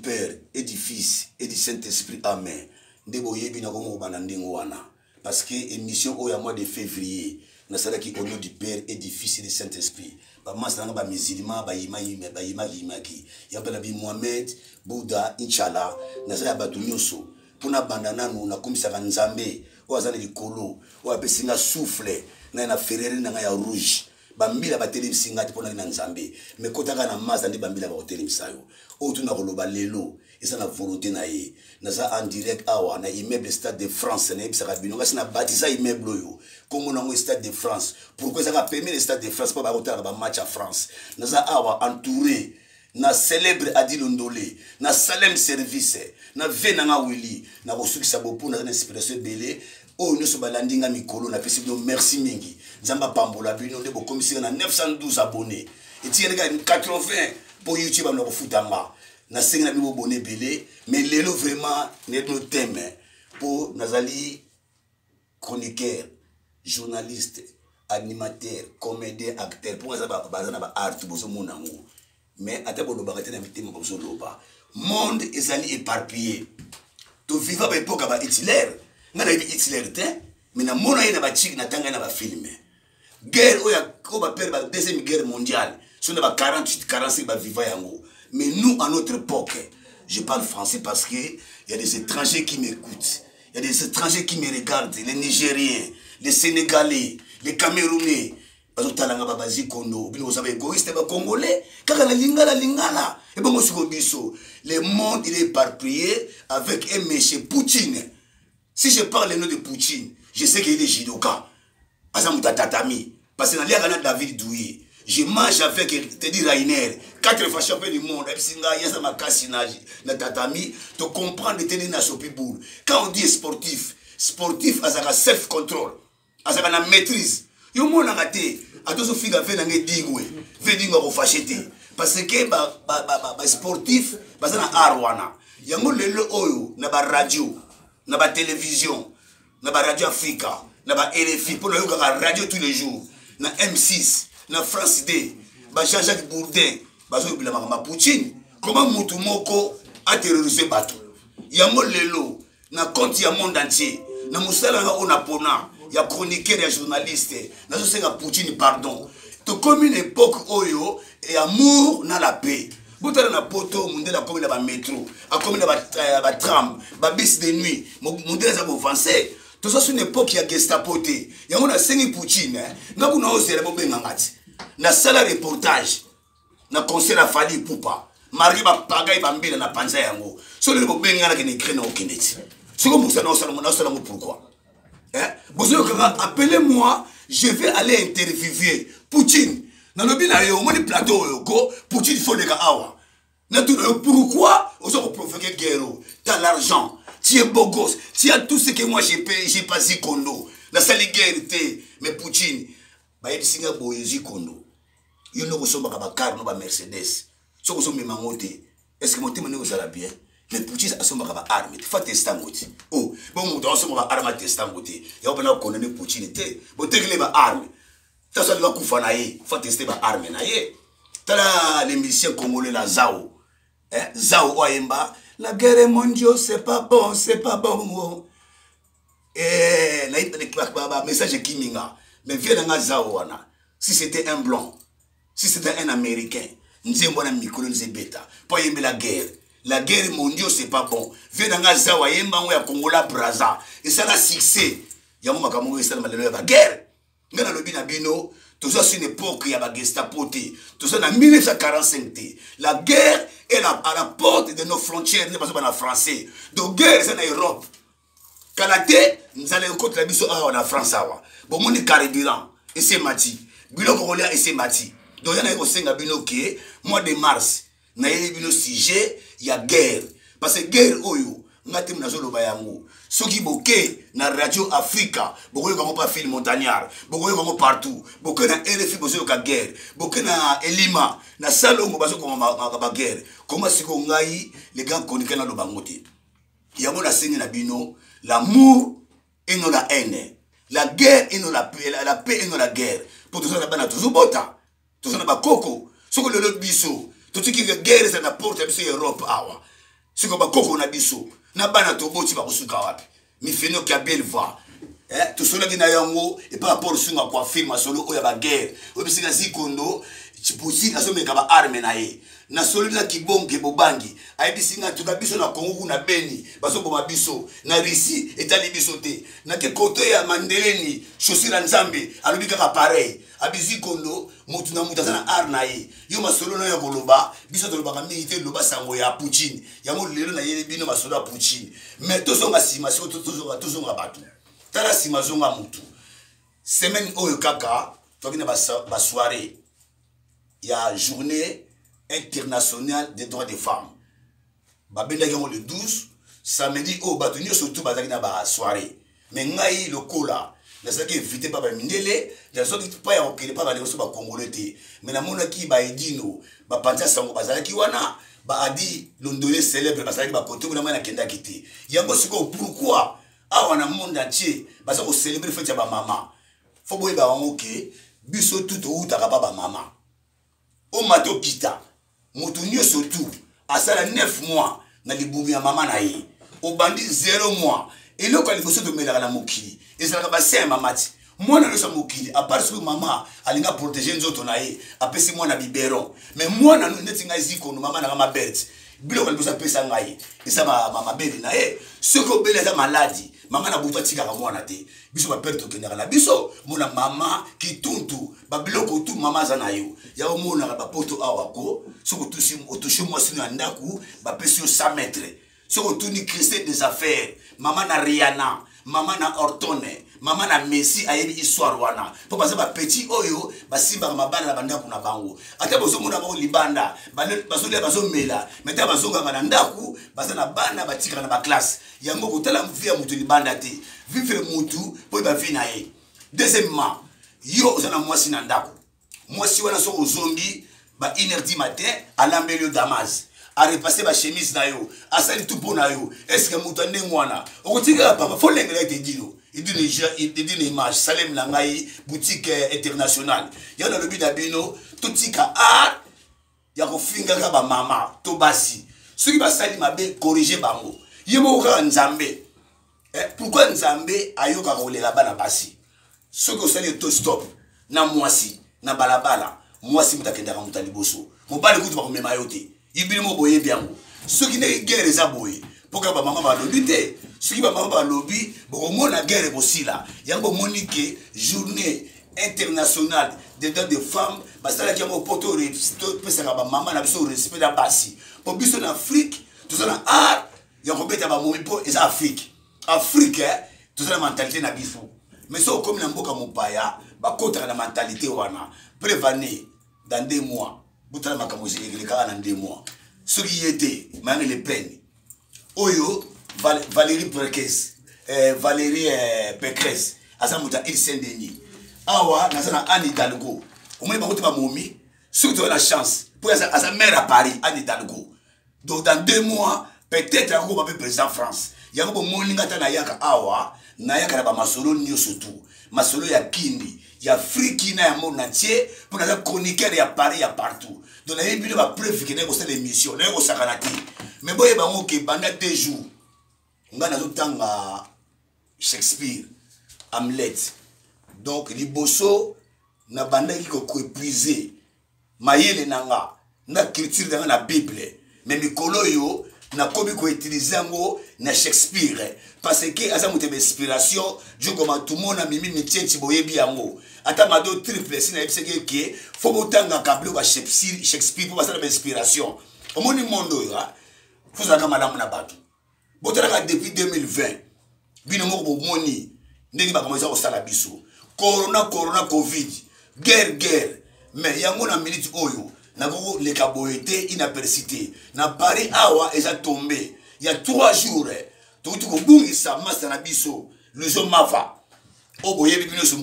Père et du Fils et du Saint-Esprit. Amen. Parce que l'émission au mois de février, nous savons au nom du Père et du Fils et du Saint-Esprit. Mohamed, Bouddha, Inch'Allah, nous avons puna bandana nous na komisaka nzambe oazana likolo o apesinga souffle na ferere na ya rouge bambila bateli bisinga pona na nzambe mais kotaka na maza ndi bambila ba hoteli bisayo o tuna koloba lelo esa na volonté na ye naza en direct awa na immeuble Stade de France na ebisaka bino ngasi na bâtissa immeuble yo comme na Stade de France pourquoi ça a permis le Stade de France pas ba hotela ba match à France naza awa entouré na célèbre Adil Ndolé na Salem service na venanga Willy na kosukisa bopo na inspiration belé o nyuso balandinga mikolo na pesi bino merci mingi nzamba pambola bino nde bokomisika na 912 abonnés et tiene ga 80 pour YouTube na kofutanga na senga na bino abonnés belé mais lelo vraiment notre thème pour nazali chroniqueur journaliste animateur comédien acteur pour ça bazana ba art bozo monango mais à table de bagaille na mitima bozo loba monde ezali éparpillé to viva ba époque ba Hitler ngana bi Hitler te mais na mona ina ba chik na tanga na ba filme guerre oya ko ba perdre ba deuxième guerre mondiale sur na ba 48 45 ba viva yango mais nous à notre époque je parle français parce que il y a des étrangers qui m'écoutent, il y a des étrangers qui me regardent, les Nigériens, les Sénégalais, les Camerounais. Égoïste congolais car la lingala et bon le monde il est éparpillé avec un monsieur Poutine. Si je parle le nom de Poutine, je sais qu'il est judoka azamuta tatami parce que dans David Douye je mange avec Teddy Rainer 4 fois champion du monde singa yasa makasi na tatami to comprendre tenir na sopiboul. Quand on dit sportif azaka self control azaka na maîtrise yo mona raté atoso figa fe na ngedingwe fe dingo ko fachete parce que ba sportif bazana arwana yango lelo oyo na ba radio na ba télévision na ba radio Africa na ba RFI pour le radio tous les jours na M6 na France D ba Jean-Jacques Bourdin bazo bila ma Poutine comment mutu moko a terrorisé bato yango lelo na compte ya monde entier na musala nga ona pona ya chroniqueur ya journaliste na senga Poutine pardon to comme une époque oyo et amour na la paix botala na poto mundela comme na ba métro a comme na ba tram ba bus de nuit mundela za avancer to ça une époque ya Gestapo te yango na sengi Poutine nga kuna osela bobenga ngati na sala reportage na concert a Fali Poupa mari ba pagaille ba mbila na panza yango so le bobenga na kene écrit na okineti c'est comme ça non sala pourquoi. Appelez-moi, je vais aller interviewer Poutine. Dans le plateau, Poutine il faut les gars. Pourquoi on se provoquer guerre? Tu as l'argent, tu es beau gosse, tu as tout ce que moi j'ai payé, j'ai pas Zikondo. La salle guerre, mais Poutine, bah il singa boyezi kondo. Il ne reçoit pas car no ba Mercedes. Ce que sont mes mangoté. Est-ce que mon témoin vous a bien? Mais Poutine a son arme, il faut tester un outil. Oh, bon, on a son arme à tester un outil. Il y a un connaître Poutine. Bon, t'es que les armes. T'as ça, il va couper, il faut tester ma arme. T'as l'émission congolais, la Zao. Zao Oemba. La guerre mondiale, c'est pas bon, c'est pas bon. Eh, là, il y a un message qui minga. Mais viens dans la Zao. Si c'était un blanc, si c'était un américain, nous avons un micro, nous avons bêta. Pas aimer la guerre. La guerre mondiale, c'est pas bon. Viens dans la Zawa, yemba ya Congola Braza. Et ça, la succès. Yamou makamongo, ça, la guerre. Mais dans le binabino, tout ça, c'est une époque, il y a la Gestapo. Tout ça, en 1945. La guerre est à la porte de nos frontières, nous ne sommes pas français. Donc, guerre, c'est en Europe. Kalaté, nous allons contre la biso en France. Bon, mon carburant, et c'est mati. Bilo Congolais, et c'est mati. Donc, il y a un senga bino qui est, mois de mars. Na yeli bino sujet ya guerre parce que guerre oyo ngati mnazo loba yango soki boke na radio Africa bokoyo kango pa film montagnard bokoyo kango partout boke na RFI bozo ka guerre boke na Elima na Salongo bazo ko ma guerre comment siko ngai les gars connectés na loba ngote yango na sengi na bino l'amour et non la haine la guerre et non la paix et non la guerre pour tout ça na bana toujours bota tout ça na ba koko soko le biso tout ce qui est guerre c'est la porte de l'Europe. Ce qu'on va coco na biso. Na bana tobo ti ba kusuka wapi. Mi feno ki a belle voix. Tout cela qui n'a yango et par rapport sur ma coiffure ma solo o ya ba guerre. O bisika zikondo chipusi na so meka ba arme na ye. Na solo na kibonge bobangi. Ai bisinga tuka biso na Congo na Beni. Baso boma biso na Russie etali biso te. Na ke koto ya Mandeleni chaussure nzambe alobi kaka pareil. Abizi kondo mutu na mutu sana ar na ye. Yo ma solo na ya koloba biso to loba militaire loba sango ya Poutine. Yango lelo na ye bino ma solo ya Poutine. Mais tozonga sima so tozonga batu. Tala sima zonga mutu. Semaine oyo kaka tokina ba soirée. Il y a journée internationale des droits des femmes. Babenda le 12 samedi au batonio surtout bazaki na ba soirée. Mais ngai le kola na saki invité pa ba mindele, na saki pa ya okele pa ba leso ba congolais te. Mais na mona ki ba edino ba panja sango bazaki wana ba adi londolé célèbre bazaki ba kote na mwana kenda kité. Yango siko pourquoi awa na monde entier baza ko célébrer fête ya ba mama. Faut boye ba wangoke biso tout outa ka ba mama. O mato kita mutu nyonso tout asala 9 mois na libumu ya mama na ye o bandi 0 mois eloko aliboso to melaka na mokili ezalaka bassin ya mamati mwana losa mokili a part sur mama alinga protéger nzoto na ye apesi mwana biberon mais mwana neti ngai zikono mama na kama berte biloko aliboso apesa ngai esa mama beli na ye soko beli eza maladi mama na buta tika mwana te biso ba perte okendaka na biso mona mama kituntu ba biloko tu mama za na yo ya mona ba poto awako soko tusi otushi mwasi na ndaku ba pesi yo 100 mètres soko tuni Christine des affaires mama na Rihanna mama na Ortone mama na Messi ayebi histoire wana po baza ba petit oyo basimba mabana na bandaku na bango ata bozo mona ba libanda bazolia bazomela meta bazonga na ndaku baza na bana batika na ba classe yango kotala mvia mutu libanda te vivre mutu po ba vie na ye. Deuxièmement yo ozana mwasi na ndaku mwasi wana so ozongi ba 1h du matin alambeli Damas a repasser ba chemise na yo asali tout pour na yo est-ce que mutu ande ngwana okotika papa fo lengela te dilo il dit une image Salem Langai boutique internationale ya na lobi na bino totika art ya ko finga ka ba mama to basi soki ba sali mabe corriger bango yebo ka nzambe pourquoi nzambe ayoka kolela bana basi soki osali to stop na mwasi na balabala mwasi mutakenda ka mutaliboso mobali kutu ba komema yote ibili mo boye biango soki ne guerre za boye poka ba mama ba lobi te soki ba mama ba lobi boko na guerre bosila yango monique journée internationale des droits des femmes basala ki yango poto pesa ba mama na biso respect da basi po biso na Afrique tout ça na art ya ko beta ba momi po eza Afrique tout ça la mentalité na biso mais so comme na mboka mopaya ba kota na mentalité wana prévenir dans 2 mois butala makamozi ekeleka na 2 mois soki yete Marine Le Pen oyo Valérie Pécresse asamuta il Saint-Denis awa nasana Anne Hidalgo omoni bakote ba momi surtout la chance pour à sa mère à Paris Anne Hidalgo donc dans 2 mois peut-être ako ba président France yango bo moninga ta na yaka awa na yaka na ba masolo nyoso tout masolo ya kindi ya friki na ya monde entier pour la chroniqueur ya Paris ya partout donc na yebi ba preuve que na ko cette émission na ko sakanati mais boye bango ke banda 2 jours ngana zotanga Shakespeare Hamlet donc liboso na banda ki ko épuiser mayele nanga na culture nanga na Bible mais mikolo yo na komi ko utiliser ngo na Shakespeare parce que asa muté inspiration jo koma tout monde mimi mitienti boyebi yango ata mado triple sina ebiseke ke fo botanga kablo ba Shakespeare pour ça inspiration omoni mondo ya fuza kama malamu na batu botala depuis 2020 bino moko bomoni ndenge bakamisa ko sala biso corona covid guerre mais yango na minute oyo na go le kaboete inapercité na Paris awa eza tombé il y a 3 jours tout ko bungisa master na biso Luzo Mava oboye bino so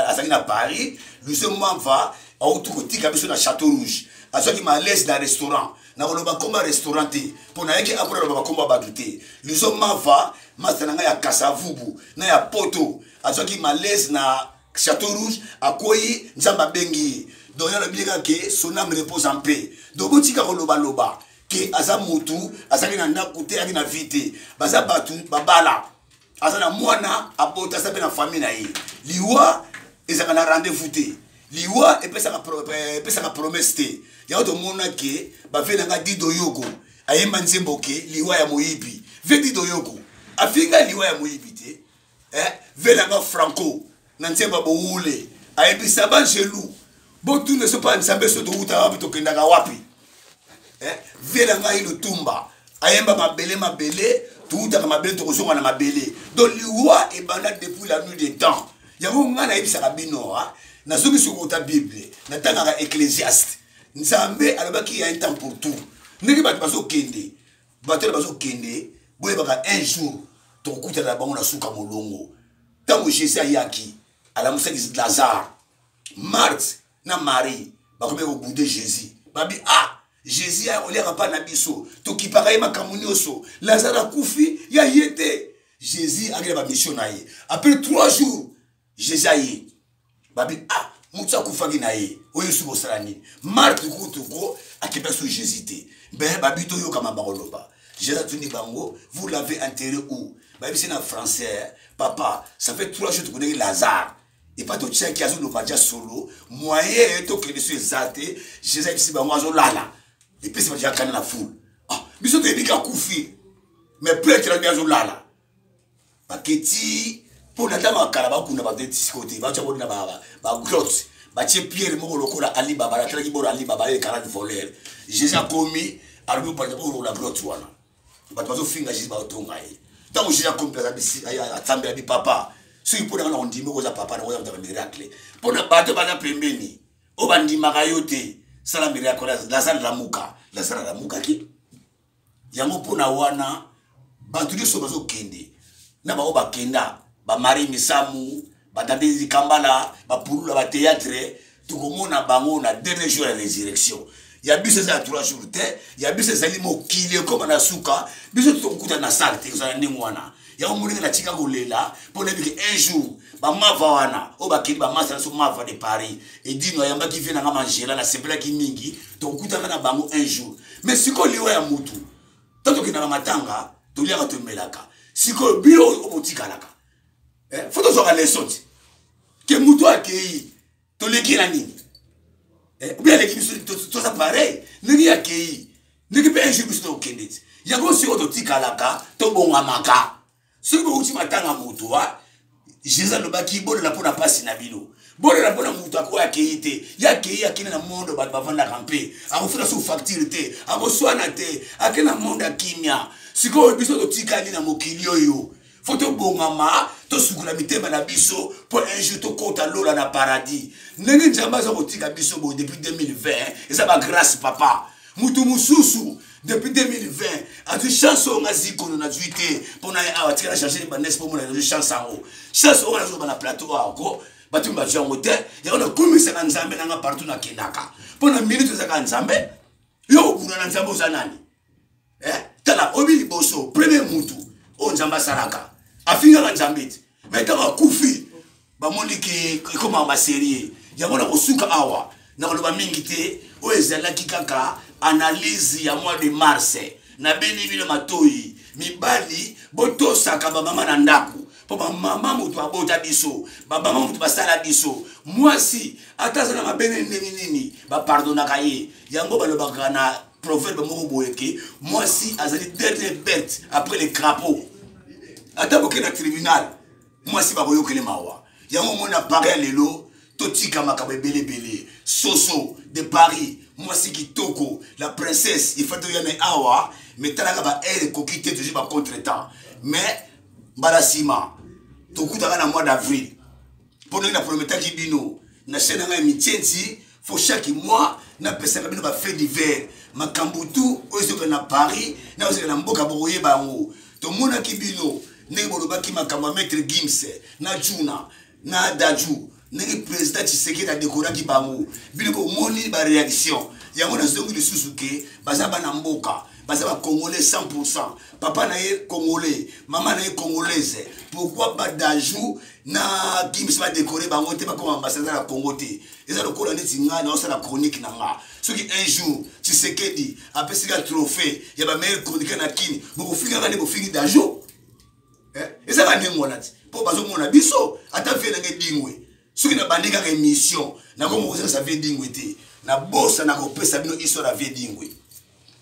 azaki na Paris Luzo Mava auto ko tika biso na Château Rouge azaki malaise na restaurant na koloba komba restauranté pour na yeki apura ba komba baduté Luzo Mava master na ya Kasavubu na ya Poto azaki malaise na Château Rouge akoyi nzamba bengi donc il y a le que son âme repose en paix donc botika ko loba que aza mutu azaki na ndako te aki na vie te baza batu babala aza na mwana abota aza mpe na famille na ye liwa ezalaka na rendez-vous te liwa epesaka promesse te yango tomona ke bave nanga Dido Yoko ayemba nzembo ke liwa ya moyibi ve Dido Yoko afinga liwa ya moyibi te ve nanga Franco na nzembo boule ayebisa banjelu botune so pa nzambe so touta wapi tokendaka wapi ve nanga Ilutumba ayemba mabele touta mabele tokozonga na mabele donc liwa ebanda depuis la nuit des temps yango ngana yebisaka bino na soki sokota Bible na tangaka Ecclésiaste nzambe alobaki ya un temps pour tout ndenge bato bazokende boyebaka un jour tokokutana na bango na suka molongo ntango Jésus ayaki alamusaki Lazare Marthe na Marie bakomi kobude Jésus babi Jésus oliaka mpa na biso tokipaka ye makambo nyonso Lazare akufi ya ye te Jésus akende bamission na ye après 3 jours Jésus aye babi mutu akufaki na ye oyo su bosala nini Marthe kutuko akipesa sur Jésus te babi toyokama bakoloba Jésus atuni bango vous l'avez enterré où babi c'est en français papa ça fait 3 jours que Lazare et pas tout ça qui a zo lobadia solo moyen to que sur ezate Jésus akisi bango azo lala et puis c'est déjà kana na foule biso te bika kufi mais prêtre la biazo lala baketi pour la dame akala bakuna ba deti côté ba tshabo na ba grotte ba tshie Pierre moko lokola Ali Baba la tla ki bora Ali Baba e 40 voleurs Jésus a commis arbi pa pour la grotte wana ba tozo finga Jésus ba otonga e tant Jésus a commis bisi aya atambe abi papa si pour na ndimo ko za papa na ko za miracle pour na bato ba na pembeni o bandima ka yote sala miracle Lazare la muka ki yango pona wana bantu liso bazo kende na ba oba kenda ba mari misamu ba dadezi kambala ba pulula ba théâtre tukomona bango na dernier jour ya résurrection ya biso za 3 jours te ya biso za limo kile comme na suka biso tukuta na salle te za ndingwana ya omulinga na tika kolela pona biki un jour ba mava wana oba kili ba masa so mava de Paris et dino yamba ki vient na mangela na sepela ki mingi tukuta na bango un jour mais siko liwa ya mutu tanto kina matanga tuliaka tumelaka siko bilo obotikalaka faut que les autres que mutu akei to leki na nini ou bien l'équipe tout ça pareil ngi akei ngi pe un jour biso okendeti yango si ototikalaka to bonga maka si bo uti matanga mutu Jésus lobaki bolela pona pasi na bino bolela pona mutu akwa akei te yakei akina na mondo ba bavanda kampe akofika sous facture te akoswana te akina mondo akimia siko biso totikali na mokili oyo faut to bongama to sukula mitema na biso pour un jour to kota lola na paradis ndenge njamba za kotika biso bo depuis 2020 et ça va grâce papa mutu mususu depuis 2020 a tu chanson ngaziko na juité pour na awatika chercher ba n'est pour na chanson ngo chanson na zo na plateau ako batu ba jango te ya ona komisa na nzambe na partout na kendaka pour na minute za ka nzambe yo kuna na nzambe za nani tala obili boso premier mutu o nzamba saraka afinga na nzambiti metaka kufi bamoni ke koma ma série yango na kosuka awa na koloba mingi te o ezalaki kaka analyse ya mois de mars na beni bino matoi mibali botosaka ba mama na ndaku po ba mama mutu abota biso ba mama mutu basala biso mwasi ataza na mabene nini ba pardonaka ye yango balobaka na proverbe moko boyeke mwasi azali dernière bête après les crapauds ataboke na tribunal mwasi bakoyokele mawa yango mona pareil lelo totika makabo belebele soso de Paris mwasi kitoko la princesse il faut yane awa metalaka ba elle kokite toujours ba contretemps mais balasima tokutaka na mois d'avril pour na prometaki bino na chaîne nga mitenti faut chaque mois na pesaka bino ba fait d'hiver makambutu ozo na Paris na ozo na mboka boye bango to mona kibino ndenge bolobaki makambo maître Gims na Juna na Daju ndenge président Tshisekedi a décoré ki bango bino ko moni ba réaction yango na zongi lisusu ke bazaba na mboka Parce que Congolais 100%. Papa n'est Congolais, maman n'est Congolaise. Pourquoi pas d'ajout na qui me soit décoré par mon comme ambassadeur à Congo? Et ça, le colonel Tinga, non, c'est la chronique. Ce qui un jour, tu sais qu'elle dit, après c'est un trophée, il y a ma meilleure chronique à Kini, vous finissez vous finissez d'ajout. Et ça va bien, mon lati. Pour pas que mon abisso, attends, fait un dingwe. Ce qui n'a pas d'égal émission, n'a pas besoin de sa vie dingwe. Na boss, n'a pas besoin de histoire de la vie dingwe.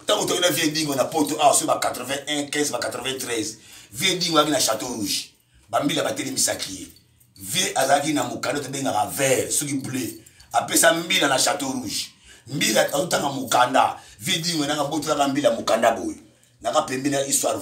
Tant que tu as vie dingwe, on a porté à 81, 15, 93. Vie dingwe, on a Château Rouge. Bambila bateli misaki. Vie azaki na mukano te benga vert, ce qui bleu. Après ça, mbila na Château Rouge. Mbila, on t'a mukanda. Vie dingwe, n'a pas besoin de mbila mukanda boy. N'a pas besoin de histoire.